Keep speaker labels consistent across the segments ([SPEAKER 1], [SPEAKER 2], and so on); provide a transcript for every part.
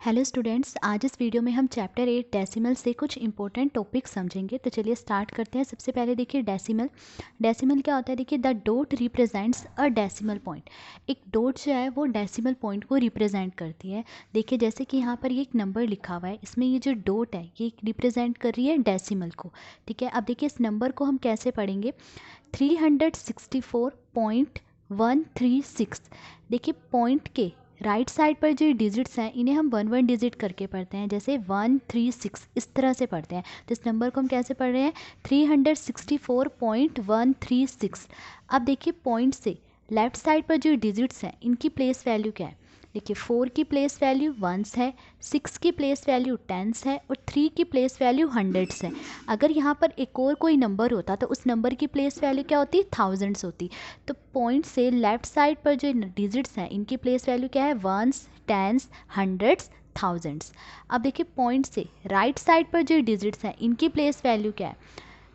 [SPEAKER 1] Hello students, आज इस video में हम चैप्टर 8 डेसिमल से कुछ इंपॉर्टेंट टॉपिक समझेंगे। तो चलिए स्टार्ट करते हैं। सबसे पहले देखिए डेसिमल। डेसिमल क्या होता है? देखिए the dot represents a decimal point. एक डॉट जो है वो डेसिमल पॉइंट को रिप्रेजेंट करती है। देखिए जैसे कि यहाँ पर ये एक नंबर लिखा हुआ है, इसमें ये जो डॉट है ये रिप्रेजेंट कर रही है डेसिमल को। ठीक है, अब देखिए इस नंबर को हम कैसे पढ़ेंगे। 364.136। देखिए पॉइंट के राइट साइड पर जो डिजिट्स हैं इन्हें हम वन वन डिजिट करके पढ़ते हैं, जैसे 136 इस तरह से पढ़ते हैं। तो इस नंबर को हम कैसे पढ़ रहे हैं? 364.136। अब देखिए पॉइंट से लेफ्ट साइड पर जो डिजिट्स हैं इनकी प्लेस वैल्यू क्या है? देखिए 4 की प्लेस वैल्यू वंस है, 6 की प्लेस वैल्यू टेंस है और 3 की प्लेस वैल्यू हंड्रेड्स है। अगर यहाँ पर एक और कोई नंबर होता तो उस नंबर की प्लेस वैल्यू क्या होती? थाउजेंड्स होती। तो पॉइंट से लेफ्ट साइड पर जो डिजिट्स हैं इनकी प्लेस वैल्यू क्या है? Ones, tens, hundreds, thousands. अब देखिए पॉइंट से राइट साइड पर जो डिजिट्स हैं इनकी प्लेस वैल्यू क्या है?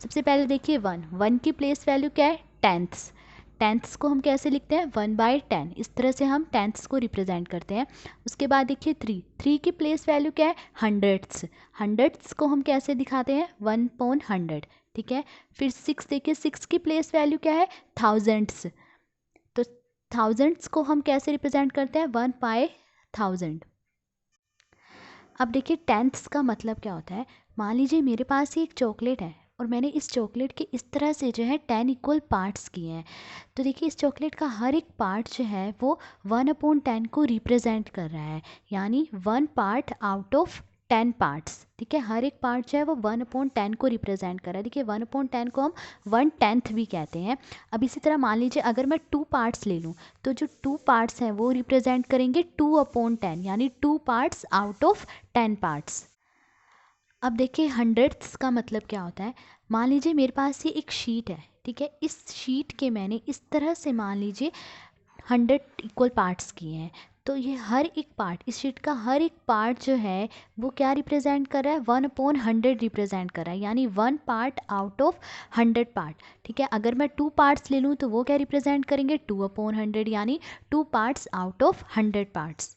[SPEAKER 1] सबसे पहले देखिए वन की प्लेस वैल्यू क्या है? टेंथ्स। टेंथ्स को हम कैसे लिखते हैं? 1/10। इस तरह से हम टेंथ्स को रिप्रेजेंट करते हैं। उसके बाद देखिए थ्री की प्लेस वैल्यू क्या है? हंड्रेड्स। हंड्रेड्स को हम कैसे दिखाते हैं? 1/100। ठीक है, फिर 6 देखिए 6 की प्लेस वैल्यू क्या है? थाउजेंड्स। तो थाउजेंड्स को हम कैसे रिप्रेजेंट करते हैं? 1/1000। अब देखिए टेंथ्स का मतलब क्या होता है। मान लीजिए मेरे पास ही एक चॉकलेट है और मैंने इस चॉकलेट के इस तरह से जो है 10 इक्वल पार्ट्स किए हैं। तो देखिए इस चॉकलेट का हर एक पार्ट जो है वो 1/10 को रिप्रेजेंट कर रहा है, यानी 1 पार्ट आउट ऑफ 10 पार्ट्स। ठीक है, हर एक पार्ट जो है वो 1/10 को रिप्रेजेंट कर रहा है। देखिए 1/10 को हम 1/10 भी कहते हैं। अब इसी तरह मान लीजिए अगर मैं 2 पार्ट्स ले लूँ तो जो 2 पार्ट्स हैं वो रिप्रेजेंट करेंगे 2/10, यानी 2 पार्ट्स आउट ऑफ 10 पार्ट्स। अब देखिए हंड्रेड्स का मतलब क्या होता है। मान लीजिए मेरे पास ये एक शीट है। ठीक है, इस शीट के मैंने इस तरह से मान लीजिए 100 इक्वल पार्ट्स किए हैं। तो ये हर एक पार्ट, इस शीट का हर एक पार्ट जो है वो क्या रिप्रेजेंट कर रहा है? 1/100 रिप्रेजेंट कर रहा है, यानी 1 पार्ट आउट ऑफ 100 पार्ट। ठीक है, अगर मैं 2 पार्ट्स ले लूँ तो वो क्या रिप्रेजेंट करेंगे? 2/100, यानी 2 पार्ट्स आउट ऑफ 100 पार्ट्स।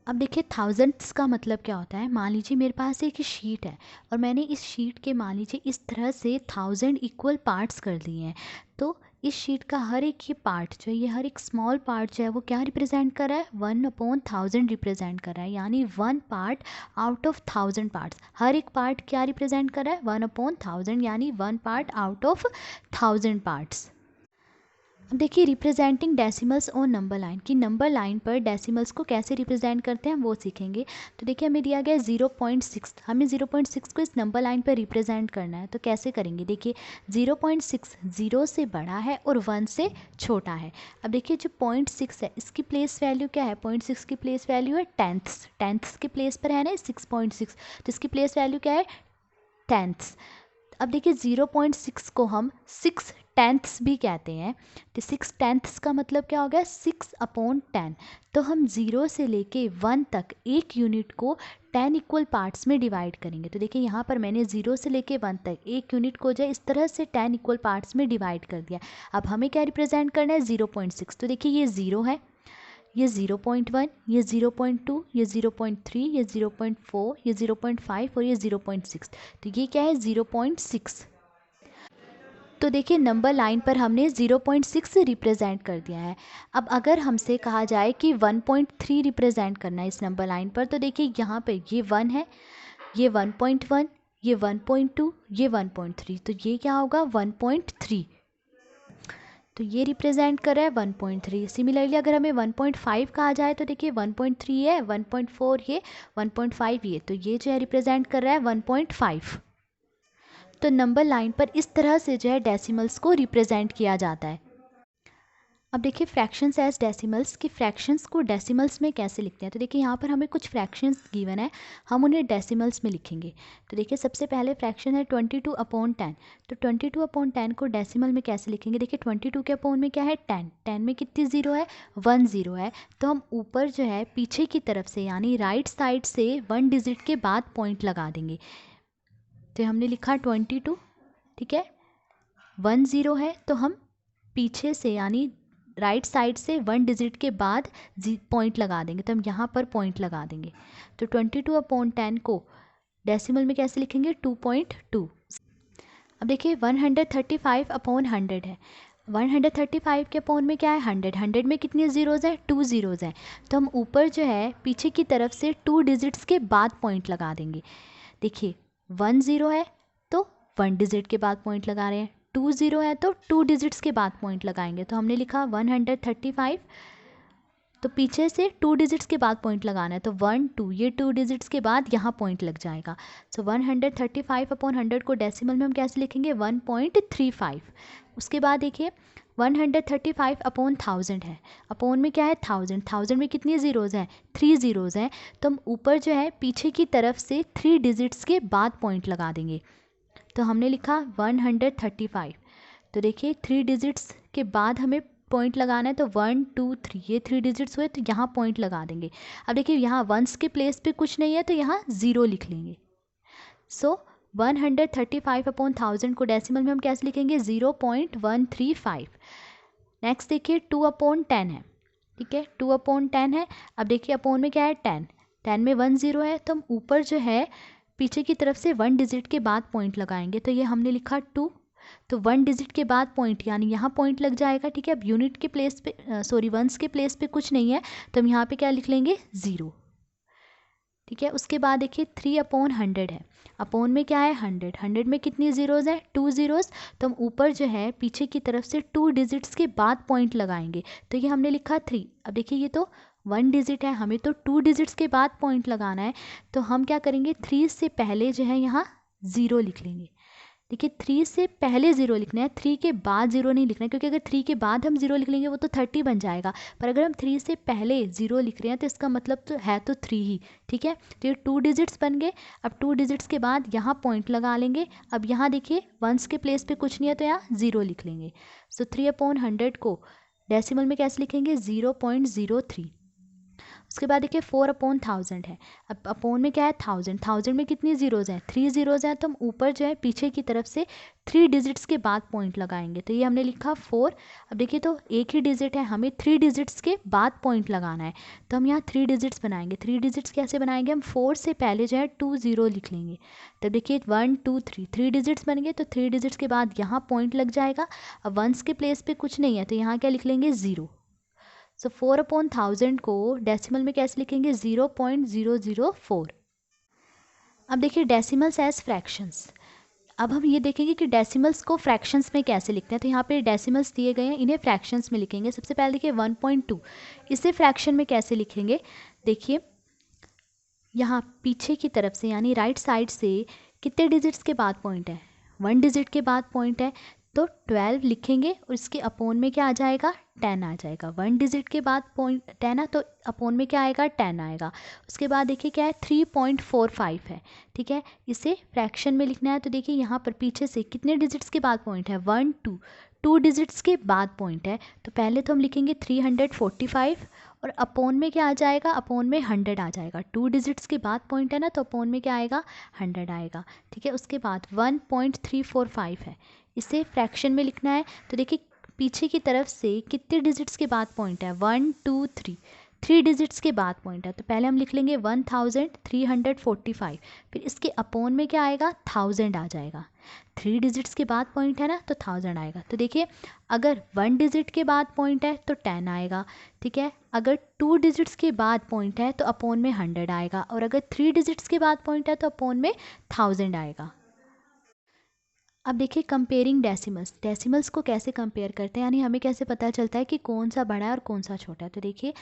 [SPEAKER 1] अब देखिए थाउजेंड्स का मतलब क्या होता है। मान लीजिए मेरे पास एक शीट है और मैंने इस शीट के मान लीजिए इस तरह से 1000 इक्वल पार्ट्स कर दिए हैं। तो इस शीट का हर एक ये पार्ट जो है, ये हर एक स्मॉल पार्ट जो है वो क्या रिप्रेजेंट कर रहा है? 1/1000 रिप्रेजेंट कर रहा है, यानी 1 पार्ट आउट ऑफ 1000 पार्ट्स। हर एक पार्ट क्या रिप्रेजेंट कर रहा है? 1/1000, यानी 1 पार्ट आउट ऑफ 1000 पार्ट्स। अब देखिए रिप्रेजेंटिंग डेसिमल्स और नंबर लाइन, कि नंबर लाइन पर डेसिमल्स को कैसे रिप्रेजेंट करते हैं वो सीखेंगे। तो देखिए हमें दिया गया है 0.6, हमें 0.6 को इस नंबर लाइन पर रिप्रेजेंट करना है। तो कैसे करेंगे? देखिए 0.6 0 से बड़ा है और 1 से छोटा है। अब देखिए जो 0.6 है इसकी प्लेस वैल्यू क्या है? 0.6 की प्लेस वैल्यू है टेंथ्स। टेंथ्स की प्लेस पर है ना 6.6, तो इसकी प्लेस वैल्यू क्या है? टेंथ्स। अब देखिए 0.6 को हम 6/10 भी कहते हैं। तो 6/10 का मतलब क्या हो गया? 6/10। तो हम 0 से लेके 1 तक एक यूनिट को 10 इक्वल पार्ट्स में डिवाइड करेंगे। तो देखिए यहाँ पर मैंने 0 से लेके 1 तक एक यूनिट को जो है इस तरह से 10 इक्वल पार्ट्स में डिवाइड कर दिया। अब हमें क्या रिप्रेजेंट करना है? 0.6। तो देखिए ये 0 है, ये 0.1, ये 0.2, ये 0.3, ये 0.4, ये 0.5 और ये 0.6। तो ये क्या है? 0.6। तो देखिए नंबर लाइन पर हमने 0.6 रिप्रेजेंट कर दिया है। अब अगर हमसे कहा जाए कि 1.3 रिप्रेजेंट करना है इस नंबर लाइन पर, तो देखिए यहाँ पे ये 1 है, ये 1.1, ये 1.2, ये 1.3, तो ये क्या होगा? 1.3। तो ये रिप्रेजेंट कर रहा है 1.3। सिमिलरली अगर हमें 1.5 कहा जाए तो देखिए 1.3 है, 1.4 ये, 1.5 ये, तो ये जो है रिप्रेजेंट कर रहा है 1.5। तो नंबर लाइन पर इस तरह से जो है डेसिमल्स को रिप्रेजेंट किया जाता है। अब देखिए फ्रैक्शंस एज डेसिमल्स, की फ्रैक्शंस को डेसिमल्स में कैसे लिखते हैं। तो देखिए यहाँ पर हमें कुछ फ्रैक्शंस गिवन है, हम उन्हें डेसिमल्स में लिखेंगे। तो देखिए सबसे पहले फ्रैक्शन है 22/10। तो 22/10 को डेसिमल में कैसे लिखेंगे? देखिए 22 के अपोन में क्या है? 10। 10 में कितनी ज़ीरो है? 1 ज़ीरो है। तो हम ऊपर जो है पीछे की तरफ से यानी राइट साइड से 1 डिजिट के बाद पॉइंट लगा देंगे। तो हमने लिखा 22। ठीक है, 1 ज़ीरो है तो हम पीछे से यानी राइट साइड से 1 डिजिट के बाद पॉइंट लगा देंगे, तो हम यहाँ पर पॉइंट लगा देंगे। तो 22/10 को डेसिमल में कैसे लिखेंगे? 2.2। अब देखिए 135/100 है। 135 के अपॉन में क्या है? 100। 100 में कितनी ज़ीरोज़ हैं? 2 ज़ीरोज़ हैं। तो हम ऊपर जो है पीछे की तरफ से 2 डिजिट्स के बाद पॉइंट लगा देंगे। देखिए 1 ज़ीरो है तो 1 डिजिट के बाद पॉइंट लगा रहे हैं, 2 ज़ीरो है तो 2 डिजिट्स के बाद पॉइंट लगाएंगे। तो हमने लिखा 135, तो पीछे से 2 डिजिट्स के बाद पॉइंट लगाना है, तो 1 2, ये 2 डिजिट्स के बाद यहाँ पॉइंट लग जाएगा। सो 135/100 को डेसिमल में हम कैसे लिखेंगे? 1.35। उसके बाद देखिए 135/1000 है। अपॉन में क्या है? 1000। 1000 में कितनी ज़ीरोज़ हैं? 3 ज़ीरोज़ हैं। तो हम ऊपर जो है पीछे की तरफ से 3 डिजिट्स के बाद पॉइंट लगा देंगे। तो हमने लिखा 135। तो देखिए 3 डिजिट्स के बाद हमें पॉइंट लगाना है, तो 1 2 3, ये 3 डिजिट्स हुए तो यहाँ पॉइंट लगा देंगे। अब देखिए यहाँ वंस के प्लेस पे कुछ नहीं है तो यहाँ 0 लिख लेंगे। सो 135/1000 को डेसिमल में हम कैसे लिखेंगे? 0.135। नेक्स्ट देखिए 2/10 है, ठीक है, 2/10 है। अब देखिए अपॉन में क्या है? 10। 10 में 1 ज़ीरो है, तो हम ऊपर जो है पीछे की तरफ से 1 डिजिट के बाद पॉइंट लगाएंगे। तो ये हमने लिखा 2, तो 1 डिजिट के बाद पॉइंट यानी यहाँ पॉइंट लग जाएगा, ठीक है। अब यूनिट के प्लेस पे वंस के प्लेस पे कुछ नहीं है, तो हम यहाँ पे क्या लिख लेंगे? 0, ठीक है। उसके बाद देखिए 3/100 है। अपॉन में क्या है? 100। 100 में कितनी ज़ीरोज़ है? 2 ज़ीरोज़। तो हम ऊपर जो है पीछे की तरफ से 2 डिजिट्स के बाद पॉइंट लगाएंगे। तो ये हमने लिखा 3। अब देखिए ये तो 1 डिजिट है, हमें तो 2 डिजिट्स के बाद पॉइंट लगाना है। तो हम क्या करेंगे? 3 से पहले जो है यहाँ 0 लिख लेंगे। देखिए 3 से पहले 0 लिखना है, 3 के बाद 0 नहीं लिखना है, क्योंकि अगर 3 के बाद हम 0 लिख लेंगे वो तो 30 बन जाएगा। पर अगर हम 3 से पहले 0 लिख रहे हैं तो इसका मतलब तो है तो 3 ही, ठीक है। तो ये 2 डिजिट्स बन गए। अब 2 डिजिट्स के बाद यहाँ पॉइंट लगा लेंगे। अब यहाँ देखिए वंस के प्लेस पे कुछ नहीं है तो यहाँ 0 लिख लेंगे। सो 3/100 को डेसिमल में कैसे लिखेंगे? 0.03। उसके बाद देखिए 4/1000 है। अब अपॉन में क्या है? 1000। 1000 में कितनी ज़ीरोज़ हैं? 3 ज़ीरोज़ हैं। तो हम ऊपर जो है पीछे की तरफ से 3 डिजिट्स के बाद पॉइंट लगाएंगे। तो ये हमने लिखा 4। अब देखिए तो एक ही डिजिट है, हमें 3 डिजिट्स के बाद पॉइंट लगाना है। तो हम यहाँ 3 डिजिट्स बनाएंगे। 3 डिजिट्स कैसे बनाएंगे? हम 4 से पहले जो है 2 0 लिख लेंगे। तब देखिए 1 2 3, 3 डिजिट्स बन गए। तो 3 डिजिट्स के बाद यहाँ पॉइंट लग जाएगा। अब वंस के प्लेस पे कुछ नहीं है तो यहाँ क्या लिख लेंगे? 0। सो 4/1000 को डेसिमल में कैसे लिखेंगे? 0.004। अब देखिए डेसिमल्स एज फ्रैक्शंस। अब हम ये देखेंगे कि डेसिमल्स को फ्रैक्शंस में कैसे लिखते हैं। तो यहाँ पे डेसिमल्स दिए गए हैं, इन्हें फ्रैक्शंस में लिखेंगे। सबसे पहले देखिए 1.2, इसे फ्रैक्शन में कैसे लिखेंगे? देखिए यहाँ पीछे की तरफ से यानी राइट साइड से कितने डिजिट्स के बाद पॉइंट है? 1 डिजिट के बाद पॉइंट है, तो 12 लिखेंगे और इसके अपॉन में क्या आ जाएगा? 10 आ जाएगा। 1 डिजिट के बाद पॉइंट 10 है तो अपॉन में क्या आएगा? 10 आएगा। उसके बाद देखिए क्या है? 3.45 है, ठीक है। इसे फ्रैक्शन में लिखना है। तो देखिए यहाँ पर पीछे से कितने डिजिट्स के बाद पॉइंट है? 1 2, 2 डिजिट्स के बाद पॉइंट है। तो पहले तो हम लिखेंगे 345 और अपॉन में क्या आ जाएगा? अपॉन में 100 आ जाएगा। 2 डिजिट्स के बाद पॉइंट है ना, तो अपॉन में क्या आएगा? 100 आएगा, ठीक है। उसके बाद 1.345 है, इसे फ्रैक्शन में लिखना है। तो देखिए पीछे की तरफ से कितने डिजिट्स के बाद पॉइंट है? 1 2 3, 3 डिजिट्स के बाद पॉइंट है। तो पहले हम लिख लेंगे 1345, फिर इसके अपॉन में क्या आएगा? 1000 आ जाएगा। 3 डिजिट्स के बाद पॉइंट है ना, तो 1000 आएगा। तो देखिए अगर 1 डिजिट के बाद पॉइंट है तो 10 आएगा, ठीक है। अगर 2 डिजिट्स के बाद पॉइंट है तो अपॉन में 100 आएगा, और अगर 3 डिजिट्स के बाद पॉइंट है तो अपॉन में 1000 आएगा। अब देखिए कंपेयरिंग डेसिमल्स। डेसिमल्स को कैसे कंपेयर करते हैं, यानी हमें कैसे पता चलता है कि कौन सा बड़ा है और कौन सा छोटा है। तो देखिए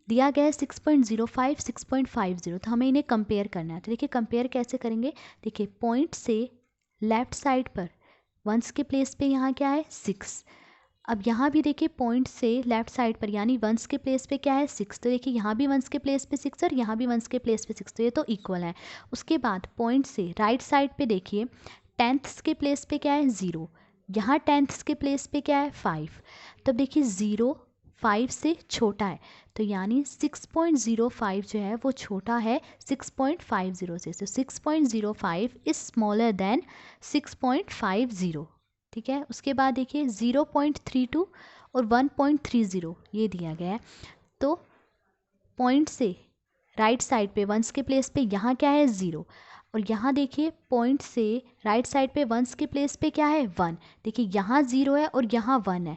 [SPEAKER 1] दिया गया है 6.05, 6.50, तो हमें इन्हें कंपेयर करना है। तो देखिए कंपेयर कैसे करेंगे? देखिए पॉइंट से लेफ्ट साइड पर वंस के प्लेस पे यहाँ क्या है? 6। अब यहाँ भी देखिए पॉइंट से लेफ्ट साइड पर यानी वंस के प्लेस पे क्या है? 6। तो देखिए यहाँ भी वंस के प्लेस पे 6 और यहाँ भी वंस के प्लेस पे 6, तो ये तो इक्वल है। उसके बाद पॉइंट से राइट साइड पे देखिए टेंथ्स के प्लेस पे क्या है? 0। यहाँ टेंथ्स के प्लेस पे क्या है? 5। तब देखिए 0 5 से छोटा है, तो यानी 6.05 जो है वो छोटा है 6.50 से। तो 6.05 इज स्मॉलर देन 6.50, ठीक है। उसके बाद देखिए 0.32 और 1.30 ये दिया गया है। तो पॉइंट से राइट साइड पे वंस के प्लेस पे यहाँ क्या है 0, और यहाँ देखिए पॉइंट से राइट साइड पे वंस के प्लेस पे क्या है 1। देखिए यहाँ 0 है और यहाँ 1 है,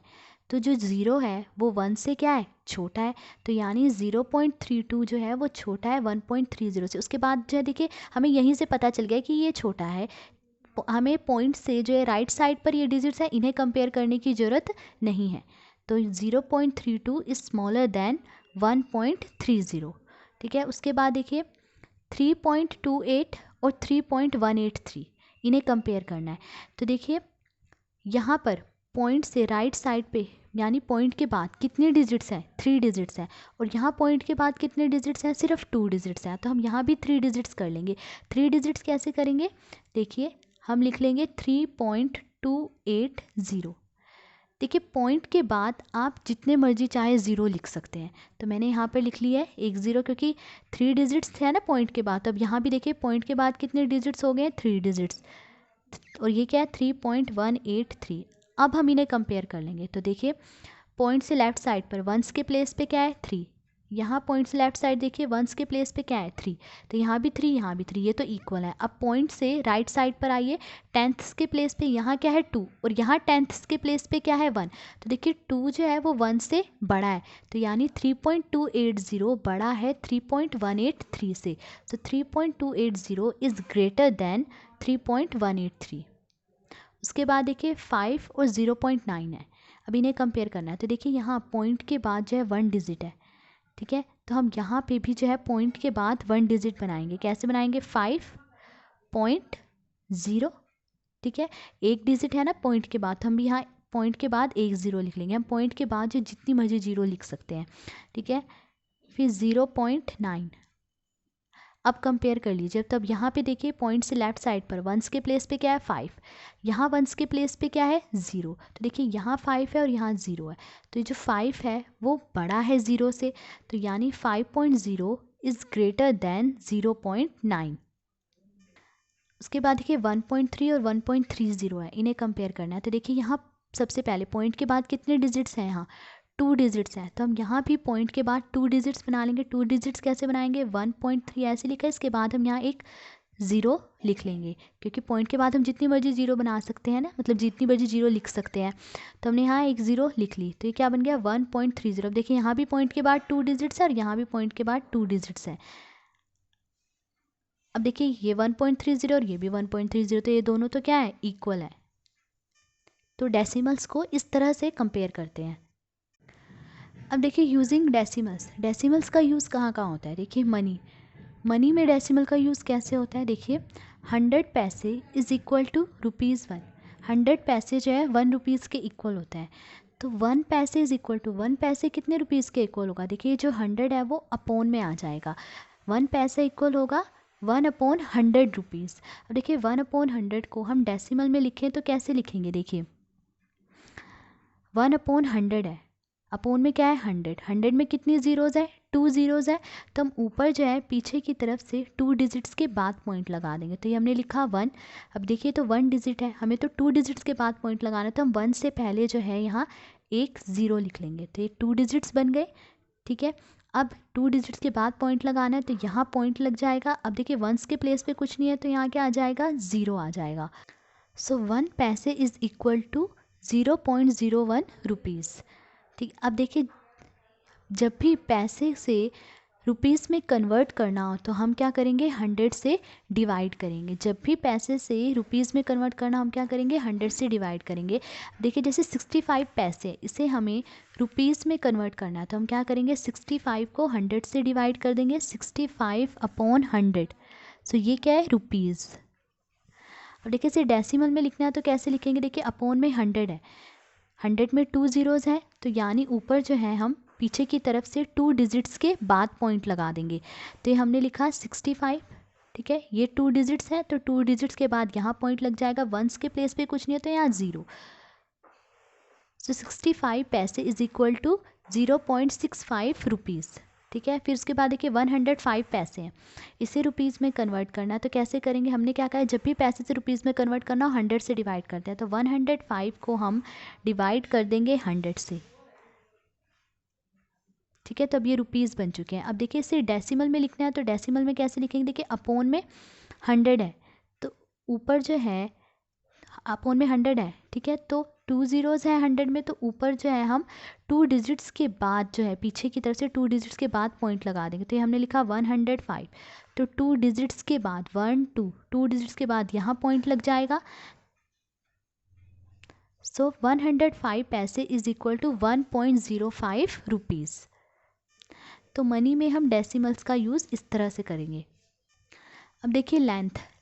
[SPEAKER 1] तो जो 0 है वो 1 से क्या है छोटा है, तो यानी 0.32 जो है वो छोटा है 1.30 से। उसके बाद जो है देखिए हमें यहीं से पता चल गया कि ये छोटा है। हमें पॉइंट से जो है राइट साइड पर ये डिजिट्स है इन्हें कंपेयर करने की ज़रूरत नहीं है। तो 0.32 इज़ स्मॉलर देन 1.30। ठीक है, उसके बाद देखिए 3.28 और 3.183 इन्हें कंपेयर करना है। तो देखिए यहाँ पर पॉइंट से राइट साइड पे यानी पॉइंट के बाद कितने डिजिट्स हैं 3 डिजिट्स हैं, और यहाँ पॉइंट के बाद कितने डिजिट्स हैं सिर्फ 2 डिजिट्स हैं। तो हम यहाँ भी 3 डिजिट्स कर लेंगे। 3 डिजिट्स कैसे करेंगे, देखिए हम लिख लेंगे 3.280। देखिए पॉइंट के बाद आप जितने मर्जी चाहे 0 लिख सकते हैं, तो मैंने यहाँ पर लिख लिया है 10 क्योंकि 3 डिजिट्स थे ना पॉइंट के बाद। अब यहाँ भी देखिए पॉइंट के बाद कितने डिजिट्स हो गए 3 डिजिट्स, और ये क्या है 3.183। अब हम इन्हें कंपेयर कर लेंगे। तो देखिए पॉइंट से लेफ्ट साइड पर वंस के प्लेस पे क्या है 3, यहाँ पॉइंट से लेफ्ट साइड देखिए वंस के प्लेस पे क्या है 3, तो यहाँ भी 3 यहाँ भी 3, ये तो इक्वल है। अब पॉइंट से राइट साइड पर आइए, टेंथ्स के प्लेस पे यहाँ क्या है 2 और यहाँ टेंथ्स के प्लेस पे क्या है 1। तो देखिए 2 जो है वो 1 से बड़ा है, तो यानी 3.280 बड़ा है 3.183 से। तो 3.280 इज़ ग्रेटर देन 3.183। उसके बाद देखिए 5 और 0.9 है। अब इन्हें कंपेयर करना है। तो देखिए यहाँ पॉइंट के बाद जो है 1 डिजिट है, ठीक है, तो हम यहाँ पे भी जो है पॉइंट के बाद 1 डिजिट बनाएंगे। कैसे बनाएंगे 5.0, ठीक है, एक डिजिट है ना पॉइंट के बाद, तो हम भी यहाँ पॉइंट के बाद 1 0 लिख लेंगे। हम पॉइंट के बाद जो जितनी मर्जी 0 लिख सकते हैं, ठीक है। फिर 0.9। अब कंपेयर कर लीजिए। तब यहाँ पे देखिए पॉइंट से लेफ्ट साइड पर वंस के प्लेस पे क्या है 5, यहाँ वंस के प्लेस पे क्या है 0। तो देखिए यहाँ 5 है और यहाँ 0 है, तो ये जो 5 है वो बड़ा है 0 से, तो यानी 5.0 इज़ ग्रेटर देन 0.9। उसके बाद देखिए 1.3 और 1.30 है, इन्हें कंपेयर करना है। तो देखिए यहाँ सबसे पहले पॉइंट के बाद कितने डिजिट्स हैं, यहाँ 2 डिजिट्स हैं, तो हम यहाँ भी पॉइंट के बाद 2 डिजिट्स बना लेंगे। 2 डिजिट्स कैसे बनाएंगे 1.3 ऐसे लिखा है, इसके बाद हम यहाँ एक 0 लिख लेंगे, क्योंकि पॉइंट के बाद हम जितनी मर्जी 0 बना सकते हैं ना, मतलब जितनी मर्जी 0 लिख सकते हैं। तो हमने यहाँ एक 0 लिख ली, तो ये क्या बन गया 1.30। अब देखिए यहाँ भी पॉइंट के बाद 2 डिजिट्स है और यहाँ भी पॉइंट के बाद 2 डिजिट्स है। अब देखिए ये 1.30 और ये भी 1.30, तो ये दोनों तो क्या है इक्वल है। तो डेसिमल्स को इस तरह से कंपेयर करते हैं। अब देखिए यूजिंग डेसिमल्स, डेसिमल्स का यूज़ कहाँ कहाँ होता है। देखिए मनी में डेसिमल का यूज़ कैसे होता है। देखिए 100 पैसे इज़ इक्वल टू ₹1। 100 पैसे जो है 1 रुपीज़ के इक्वल होता है। तो 1 पैसे इज़ इक्वल टू 1 पैसे कितने रुपीज़ के इक्वल होगा। देखिए जो 100 है वो अपोन में आ जाएगा, 1 पैसा इक्वल होगा 1/100 रुपीज़। अब देखिए 1/100 को हम डेसिमल में लिखें तो कैसे लिखेंगे। देखिए 1/100 है, अपोन में क्या है 100, 100 में कितनी ज़ीरोज़ है 2 ज़ीरोज़ है, तो हम ऊपर जो है पीछे की तरफ से 2 डिजिट्स के बाद पॉइंट लगा देंगे। तो ये हमने लिखा 1। अब देखिए तो 1 डिजिट है, हमें तो 2 डिजिट्स के बाद पॉइंट लगाना है, तो हम 1 से पहले जो है यहाँ एक 0 लिख लेंगे, तो ये 2 डिजिट्स बन गए, ठीक है। अब 2 डिजिट्स के बाद पॉइंट लगाना है, तो यहाँ पॉइंट लग जाएगा। अब देखिए वंस के प्लेस पे कुछ नहीं है, तो यहाँ क्या आ जाएगा 0 आ जाएगा। सो 1 पैसे इज़ इक्वल टू 0.01 रुपीज़, ठीक। अब देखिए जब भी पैसे से रुपीज़ में कन्वर्ट करना हो तो हम क्या करेंगे 100 से डिवाइड करेंगे। जब भी पैसे से रुपीज़ में कन्वर्ट करना हम क्या करेंगे 100 से डिवाइड करेंगे। देखिए जैसे 65 पैसे, इसे हमें रुपीज़ में कन्वर्ट करना है, तो हम क्या करेंगे 65 को 100 से डिवाइड कर देंगे, 65/100। सो ये क्या है रुपीज़। अब देखिए इसे डेसिमल में लिखना है तो कैसे लिखेंगे। देखिए अपोन में 100 है, 100 में 2 ज़ीरोज़ हैं, तो यानी ऊपर जो है हम पीछे की तरफ से 2 डिजिट्स के बाद पॉइंट लगा देंगे। तो ये हमने लिखा 65, ठीक है, ये 2 डिजिट्स हैं, तो 2 डिजिट्स के बाद यहाँ पॉइंट लग जाएगा, वंस के प्लेस पे कुछ नहीं है तो यहाँ 0। सो 65 पैसे इज़ इक्वल टू 0.65 रुपीज़, ठीक है। फिर उसके बाद देखिए 105 पैसे हैं, इसे रुपीज़ में कन्वर्ट करना है, तो कैसे करेंगे। हमने क्या कहा है जब भी पैसे से रुपीज़ में कन्वर्ट करना हो 100 से डिवाइड करते हैं, तो 105 को हम डिवाइड कर देंगे 100 से, ठीक है, तो अब ये रुपीज़ बन चुके हैं। अब देखिए इसे डेसिमल में लिखना है, तो डेसिमल में कैसे लिखेंगे, देखिए अपोन में 100 है, तो ऊपर जो है अपोन में 100 है, ठीक है, तो 2 ज़ीरोज़ है 100 में, तो ऊपर जो है हम 2 डिजिट्स के बाद जो है पीछे की तरफ से 2 डिजिट्स के बाद पॉइंट लगा देंगे। तो ये हमने लिखा 105, तो 2 डिजिट्स के बाद 1 2 डिजिट्स के बाद यहाँ पॉइंट लग जाएगा। सो 105 पैसे इज इक्वल टू 1.05 रुपीज़। तो मनी में हम डेसिमल्स का यूज़ इस तरह से करेंगे। अब देखिए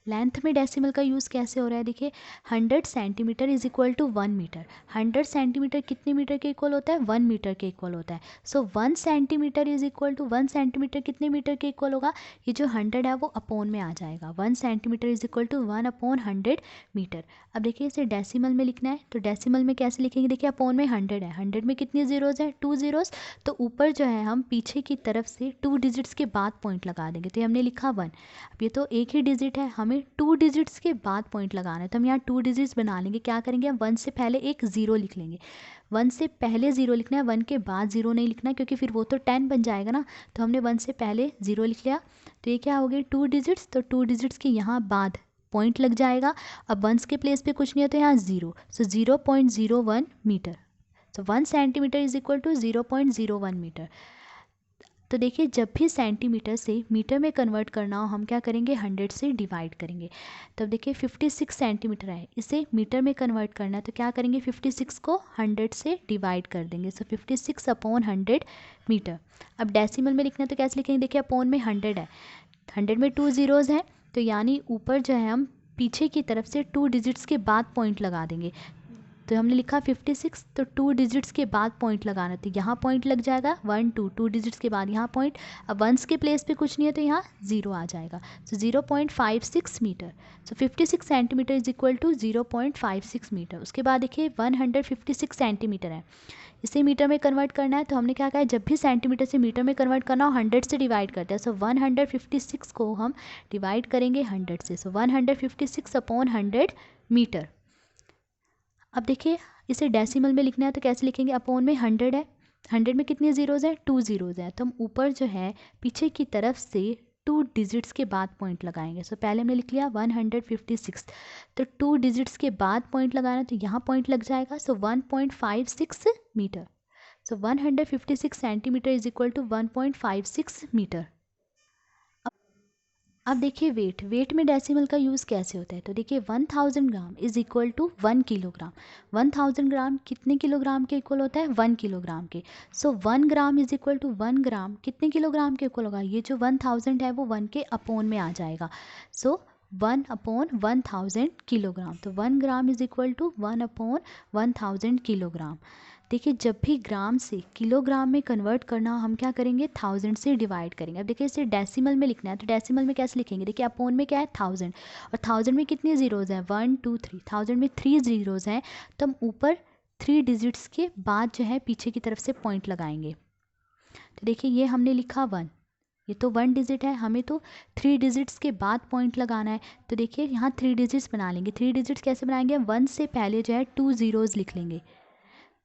[SPEAKER 1] लेंथ में डेसिमल का यूज़ कैसे हो रहा है, देखिए 100 centimetre is equal to 1 metre. 100 centimetre कितने मीटर के इक्वल होता है, 1 मीटर के इक्वल होता है। So 1 centimetre is equal to 1 centimetre कितने मीटर के इक्वल होगा, ये जो 100 है वो अपोन में आ जाएगा। 1 centimetre is equal to 1/100 metre. अब देखिए इसे डेसिमल में लिखना है, तो डेसिमल में कैसे लिखेंगे, देखिए अपोन में 100 है, 100 में कितनी ज़ीरोज़ है, 2 ज़ीरोज़, तो ऊपर जो है हम पीछे की तरफ से 2 डिजिट्स के बाद पॉइंट लगा देंगे। तो ये हमने लिखा 1। अब ये तो एक ही डिजिट है, हमें 2 डिजिट्स के बाद पॉइंट लगाना है, तो हम यहाँ 2 डिजिट्स बना लेंगे। क्या करेंगे, हम 1 से पहले एक ज़ीरो लिख लेंगे। 1 से पहले ज़ीरो लिखना है, 1 के बाद ज़ीरो नहीं लिखना है, क्योंकि फिर वो तो 10 बन जाएगा ना। तो हमने 1 से पहले ज़ीरो लिख लिया, तो ये क्या हो गई 2 डिजिट्स, तो 2 डिजिट्स के यहाँ बाद पॉइंट लग जाएगा। अब 1 के प्लेस पे कुछ नहीं है, तो यहाँ zero, so 0.01 metre. So 1 centimetre is equal to 0.01 metre. तो देखिए जब भी सेंटीमीटर से मीटर में कन्वर्ट करना हो, हम क्या करेंगे, 100 से डिवाइड करेंगे। तब देखिए 56 सेंटीमीटर है, इसे मीटर में कन्वर्ट करना है, तो क्या करेंगे, 56 को 100 से डिवाइड कर देंगे। सो 56/100 मीटर। अब डेसिमल में लिखना है, तो कैसे लिखेंगे, देखिए अपोन में 100 है, 100 में 2 ज़ीरोज़ हैं, तो यानी ऊपर जो है हम पीछे की तरफ से 2 डिजिट्स के बाद पॉइंट लगा देंगे। तो हमने लिखा 56, तो 2 डिजिट्स के बाद पॉइंट लगाना, तो यहाँ पॉइंट लग जाएगा 1 2 डिजिट्स के बाद यहाँ पॉइंट। अब 1 के प्लेस पे कुछ नहीं है, तो यहाँ ज़ीरो आ जाएगा। So 0.56 metre. So 56 centimetre is equal to 0.56 metre. उसके बाद देखिए 156 सेंटीमीटर है, इसे मीटर में कन्वर्ट करना है, तो हमने क्या कहा है, जब भी सेंटीमीटर से मीटर में कन्वर्ट करना हो 100 से डिवाइड करते हैं। सो 156 को हम डिवाइड करेंगे 100 से। सो 156/100 मीटर। अब देखिए इसे डेसिमल में लिखना है, तो कैसे लिखेंगे, अपोन में 100 है, 100 में कितनी ज़ीरोज़ है, 2 ज़ीरोज़ है, तो हम ऊपर जो है पीछे की तरफ से 2 डिजिट्स के बाद पॉइंट लगाएंगे। सो पहले हमने लिख लिया 156, तो 2 डिजिट्स के बाद पॉइंट लगाना, तो यहाँ पॉइंट लग जाएगा। So 1.56 metre. So 156 centimetre is equal to 1.56 metre. अब देखिए वेट में डेसिमल का यूज़ कैसे होता है, तो देखिए 1000 gram is equal to 1 kilogram. 1000 gram कितने किलोग्राम के इक्वल होता है, 1 किलोग्राम के। So 1 gram is equal to 1 gram कितने किलोग्राम के इक्वल होगा, ये जो 1000 है वो 1 के अपोन में आ जाएगा। सो 1/1000 किलोग्राम, तो 1 gram is equal to 1/1000 kilogram. देखिए जब भी ग्राम से किलोग्राम में कन्वर्ट करना हो, हम क्या करेंगे, 1000 से डिवाइड करेंगे। अब देखिए इसे डेसिमल में लिखना है, तो डेसिमल में कैसे लिखेंगे, देखिए अपोन में क्या है 1000, और 1000 में कितनी ज़ीरोज़ हैं, 1 2 3, 1000 में 3 ज़ीरोज़ हैं, तो हम ऊपर 3 डिजिट्स के बाद जो है पीछे की तरफ से पॉइंट लगाएंगे। तो देखिए ये हमने लिखा 1, ये तो 1 डिजिट है, हमें तो 3 डिजिट्स के बाद पॉइंट लगाना है, तो देखिए यहाँ 3 डिजिट्स बना लेंगे। 3 डिजिट्स कैसे बनाएंगे, 1 से पहले जो है 2 ज़ीरोज़ लिख लेंगे,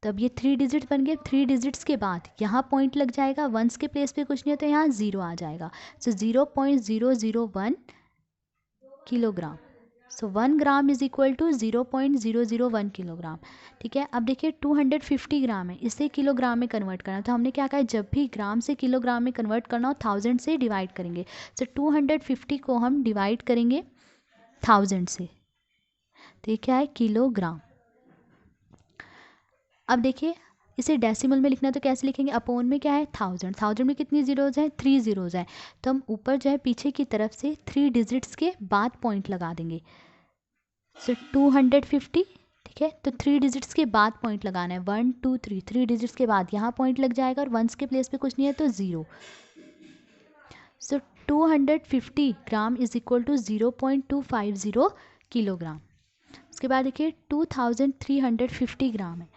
[SPEAKER 1] तब ये 3 डिजिट बन गए। 3 डिजिट्स के बाद यहाँ पॉइंट लग जाएगा, 1 के प्लेस पे कुछ नहीं है, तो यहाँ ज़ीरो आ जाएगा। So 0.001 kilogram. So 1 gram is equal to 0.001 kilogram. ठीक है, अब देखिए 250 ग्राम है, इसे किलोग्राम में कन्वर्ट करना, तो हमने क्या कहा है, जब भी ग्राम से किलोग्राम में कन्वर्ट करना हो 1000 से डिवाइड करेंगे। सो 250 को हम डिवाइड करेंगे 1000 से, तो ये क्या है, किलोग्राम। अब देखिए इसे डेसिमल में लिखना है, तो कैसे लिखेंगे, अपोन में क्या है 1000, 1000 में कितनी ज़ीरोज़ हैं, 3 ज़ीरोज़ हैं, तो हम ऊपर जो है पीछे की तरफ से 3 डिजिट्स के बाद पॉइंट लगा देंगे। सो 250, ठीक है, तो 3 डिजिट्स के बाद पॉइंट लगाना है, 1 2 3, 3 डिजिट्स के बाद यहाँ पॉइंट लग जाएगा, और 1 के प्लेस पे कुछ नहीं है, तो zero. So 250 gram is equal to 0.250 kilogram. उसके बाद देखिए 2350 ग्राम है,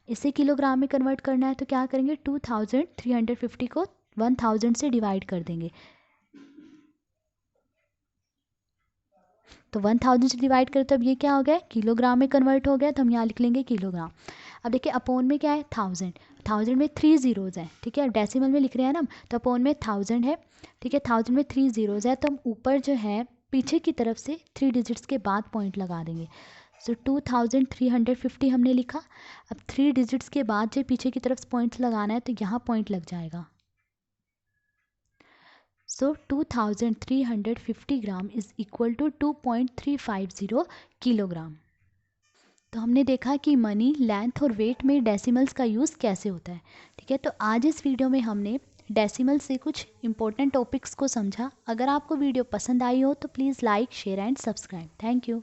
[SPEAKER 1] इसे किलोग्राम में कन्वर्ट करना है, तो क्या करेंगे, 2350 को 1000 से डिवाइड कर देंगे, तो 1000 से डिवाइड करें तो अब ये क्या हो गया, किलोग्राम में कन्वर्ट हो गया, तो हम यहाँ लिख लेंगे किलोग्राम। अब देखिए अपोन में क्या है 1000, 1000 में 3 ज़ीरोज़ हैं, ठीक है, डेसिमल में लिख रहे हैं ना हम, तो अपोन में 1000 है, ठीक है, 1000 में 3 ज़ीरोज़ है, तो हम ऊपर जो है पीछे की तरफ से 3 डिजिट्स के बाद पॉइंट लगा देंगे। सो 2350 हमने लिखा। अब 3 डिजिट्स के बाद जो पीछे की तरफ पॉइंट्स लगाना है तो यहाँ पॉइंट लग जाएगा। So 2350 gram is equal to 2.350 kilogram. तो हमने देखा कि मनी, लेंथ और वेट में डेसिमल्स का यूज़ कैसे होता है, ठीक है। तो आज इस वीडियो में हमने डेसिमल से कुछ इंपॉर्टेंट टॉपिक्स को समझा। अगर आपको वीडियो पसंद आई हो तो please like, share and subscribe. Thank you.